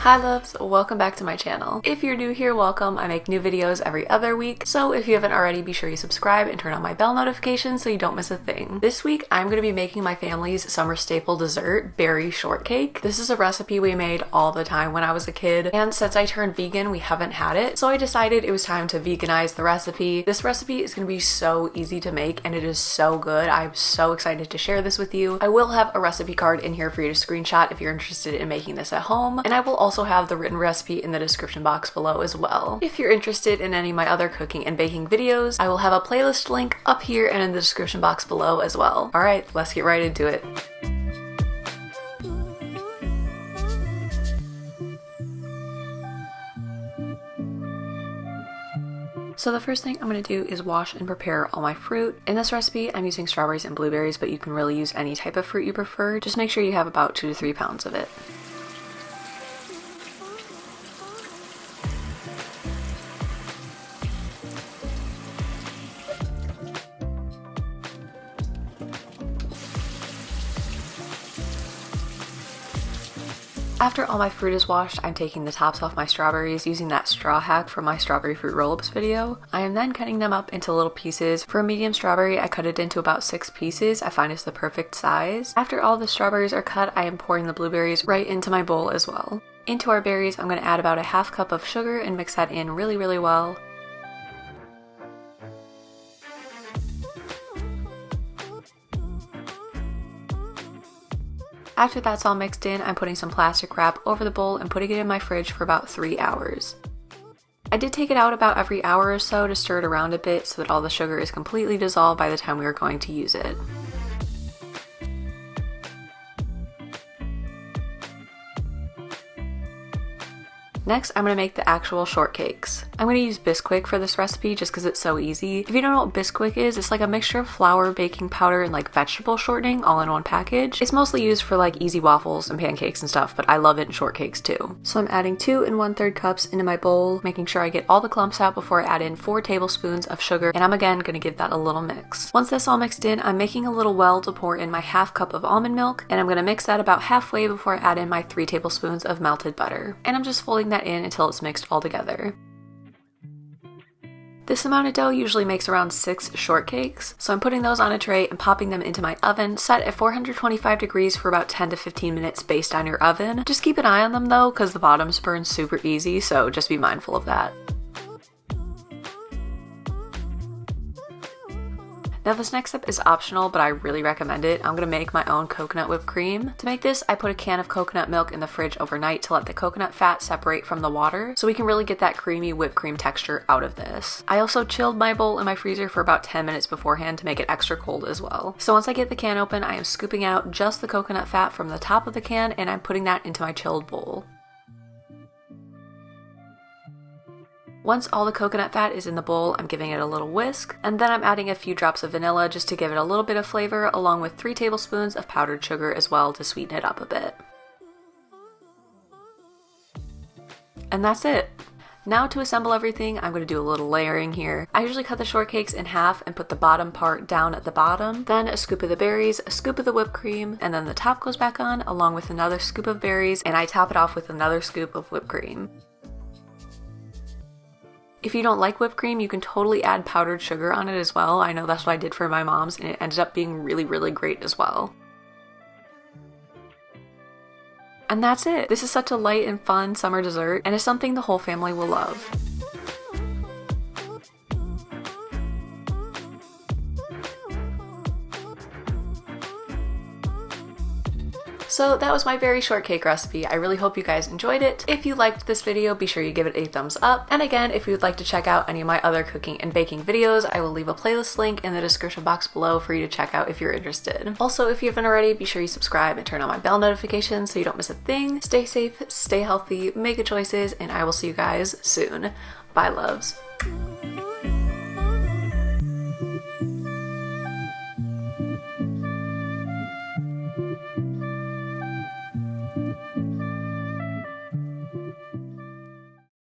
Hi loves, welcome back to my channel. If you're new here, welcome. I make new videos every other week, so if you haven't already, be sure you subscribe and turn on my bell notifications so you don't miss a thing. This week, I'm going to be making my family's summer staple dessert, Berry Shortcake. This is a recipe we made all the time when I was a kid, and since I turned vegan, we haven't had it, so I decided it was time to veganize the recipe. This recipe is going to be so easy to make, and it is so good. I'm so excited to share this with you. I will have a recipe card in here for you to screenshot if you're interested in making this at home, and I will also have the written recipe in the description box below as well. If you're interested in any of my other cooking and baking videos, I will have a playlist link up here and in the description box below as well. Alright, let's get right into it. So the first thing I'm going to do is wash and prepare all my fruit. In this recipe, I'm using strawberries and blueberries, but you can really use any type of fruit you prefer. Just make sure you have about 2 to 3 pounds of it. After all my fruit is washed, I'm taking the tops off my strawberries using that straw hack from my strawberry fruit roll-ups video. I am then cutting them up into little pieces. For a medium strawberry, I cut it into about 6 pieces. I find it's the perfect size. After all the strawberries are cut, I am pouring the blueberries right into my bowl as well. Into our berries, I'm going to add about a half cup of sugar and mix that in really well. After that's all mixed in, I'm putting some plastic wrap over the bowl and putting it in my fridge for about 3 hours. I did take it out about every hour or so to stir it around a bit so that all the sugar is completely dissolved by the time we are going to use it. Next, I'm going to make the actual shortcakes. I'm going to use Bisquick for this recipe just because it's so easy. If you don't know what Bisquick is, it's like a mixture of flour, baking powder, and like vegetable shortening all in one package. It's mostly used for like easy waffles and pancakes and stuff, but I love it in shortcakes too. So I'm adding 2 1/3 cups into my bowl, making sure I get all the clumps out before I add in 4 tablespoons of sugar, and I'm again going to give that a little mix. Once that's all mixed in, I'm making a little well to pour in my half cup of almond milk, and I'm going to mix that about halfway before I add in my 3 tablespoons of melted butter. And I'm just folding that in until it's mixed all together. This amount of dough usually makes around 6 shortcakes, so I'm putting those on a tray and popping them into my oven, set at 425 degrees for about 10 to 15 minutes based on your oven. Just keep an eye on them though, because the bottoms burn super easy, so just be mindful of that. Now this next step is optional, but I really recommend it. I'm going to make my own coconut whipped cream. To make this, I put a can of coconut milk in the fridge overnight to let the coconut fat separate from the water, so we can really get that creamy whipped cream texture out of this. I also chilled my bowl in my freezer for about 10 minutes beforehand to make it extra cold as well. So once I get the can open, I am scooping out just the coconut fat from the top of the can, and I'm putting that into my chilled bowl. Once all the coconut fat is in the bowl, I'm giving it a little whisk, and then I'm adding a few drops of vanilla just to give it a little bit of flavor, along with 3 tablespoons of powdered sugar as well to sweeten it up a bit. And that's it! Now to assemble everything, I'm going to do a little layering here. I usually cut the shortcakes in half and put the bottom part down at the bottom, then a scoop of the berries, a scoop of the whipped cream, and then the top goes back on along with another scoop of berries, and I top it off with another scoop of whipped cream. If you don't like whipped cream, you can totally add powdered sugar on it as well. I know that's what I did for my mom's, and it ended up being really great as well. And that's it! This is such a light and fun summer dessert, and it's something the whole family will love. So that was my Berry Shortcake recipe. I really hope you guys enjoyed it. If you liked this video, be sure you give it a thumbs up. And again, if you would like to check out any of my other cooking and baking videos, I will leave a playlist link in the description box below for you to check out if you're interested. Also, if you haven't already, be sure you subscribe and turn on my bell notifications so you don't miss a thing. Stay safe, stay healthy, make good choices, and I will see you guys soon. Bye, loves.